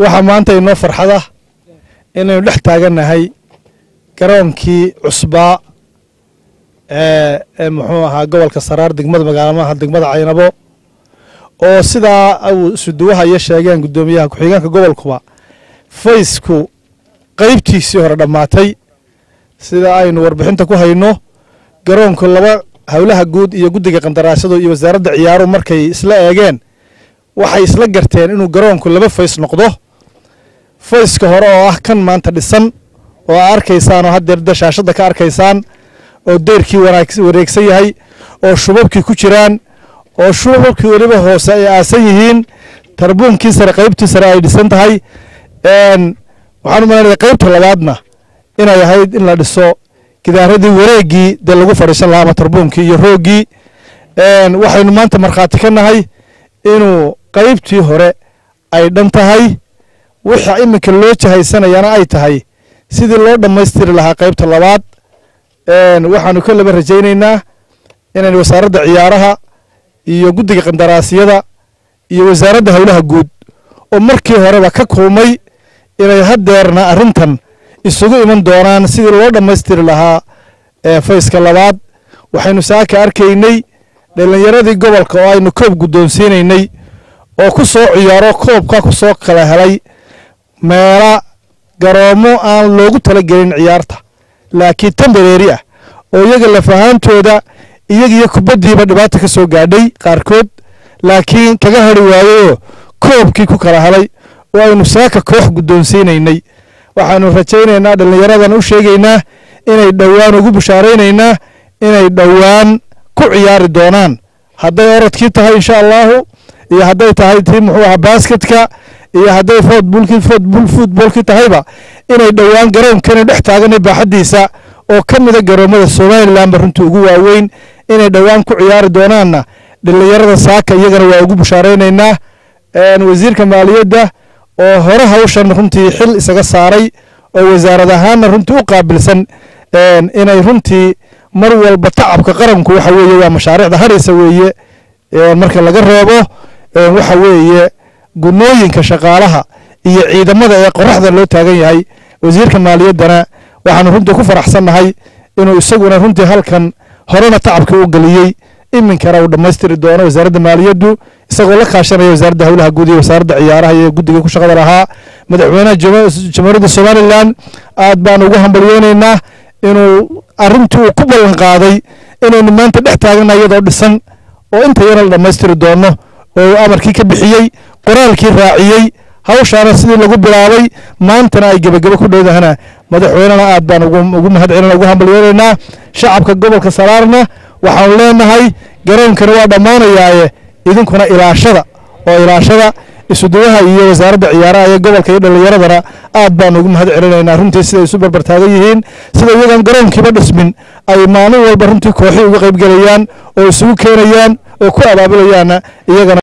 waxaa maanta inoo farxada inaynu dhex taaganahay garoonkii cusbaa muxuu ahaa gobolka Saraar degmada magaalada degmada Caynabo oo sidaa uu suduwaha iyo sheegeen gudoomiyaha ku xigeenka gobolkuba faysku qaybtiisii hore dhamaatay sida aynu warbixinta ku hayno garoonka laba hawlaha guud iyo guddiga qandaraasada iyo wasaaradda ciyaaruhu markay isla eegeen waxay isla garteen inuu garoonku laba fays noqdo fayska hore oo ah kan maanta dhisan oo arkaysaan oo hadda shaashada ka arkaysaan oo deerkii wareegsan yahay oo shubabkii ku jiraan oo shubabkii waliba hoose ay aasan yihiin tarbuunkii sare qaybtii sare ay dhisan tahay waxaan u maleynayaa qaybta labaadna inay ahayd in la dhiso gidaaradii wareegii de lagu fadhiisan lahaa ama tarbuunkii iyo roogii waxaynu maanta markhaati ka nahay inuu qaybtii hore ay dhan tahay waxa iminka loo jahaysanayana ay tahay sidii loo dhammaystiri lahaa qaybta labaad waxaanu ka laba rajaynaynaa inaynu wasaaradda ciyaaraha iyo guddiga qandaraasiyada iyo wasaaradda hawlaha guud oo markii horeba ka kulmay inay haddeerna arrintan isugu iman doonaan sidii loo dhammaystiri lahaa fayska labaad waxaynu saaka arkaynay dhalinyaradii gobolka oo aynu koob guddoonsiinaynay oo ku soo ciyaaro koobka ku soo kala helay meela garoomo aan loogu talagelin ciyaarta laakiin temporary ah oo iyaga lafahaantooda iyagiyo kubaddiiba dhibaato ka soo gaadhay qaarkood laakiin kaga hari waayey koobkii ku kala helay oo aynu saaka koox guddoonsiinaynay waxaanu rajaynaynaa dhalinyaradan u sheegaynaa inay dhowaan ugu bushaaraynaynaa inay dhowaan ku ciyaari doonaan hadday orodkii tahay insha allahu iyo hadday tahay tii muxuu ahaa basketka iyo hadday footballkii tahayba inay dhowaan garoonkani dhex taaganay baaxadiisa oo ka mida garoomada Somaliland runtii ugu waaweyn inay dhowaan ku ciyaari doonaanna dhalinyarada saaka iyagana waa ugu bushaaraynaynaa wasiirka maaliyadda oo hore hawshan runtii xil isaga saaray oo wasaaradahaana runtii u qaabilsan inay runtii mar walba tacabka qaranku waxa weeye waa mashaariicda haraysa weeye marka laga reebo waxa weeye gunooyinka shaqaalaha iyo ciidamada ee qoraxda loo taagan yahay wasiirka maaliyaddana waxaanu runtii ku faraxsannahay inuu isaguna runtii halkan horena tacabka u galiyey iminkana uu dhammaystiri doono wasaaradda maaliyaddu isagoo la kaashanaya wasaaradda hawlaha guud iyo wasaaradda ciyaaraha iyo guddiga ku shaqada lahaa madaxweynaha jamhuuriyadda Somaliland aad baan ugu hambalyeynaynaa inuu arrintii uu ku ballan qaaday inaynu maanta dhex taaganahay iyadoo dhisan oo inta yar la dhammaystiri doono oo amarkii ka bixiyey qoraalkii raaciyey hawshaana sidii lagu bilaabay maantana ay gabagabo ku dhowdahana madaxweynena aad baan ugu mahadcelin ugu hambalyeynaynaa shacabka gobolka Saraarna waxaan leenahay garoonkani waa dhammaanayaaye idinkuna ilaashada isuduwaha iyo wasaaradda ciyaaraha iyo gobolka iyo dhalinyaradana aad baan ugu mahadcelinaynaa runtii sida isu barbar taagan yihiin sida iyadan garoonkiiba dhismin ay maalin walba runtii kooxi uga qayb galayaan oo isugu keenayaan oo ku abaabulayaan iyagana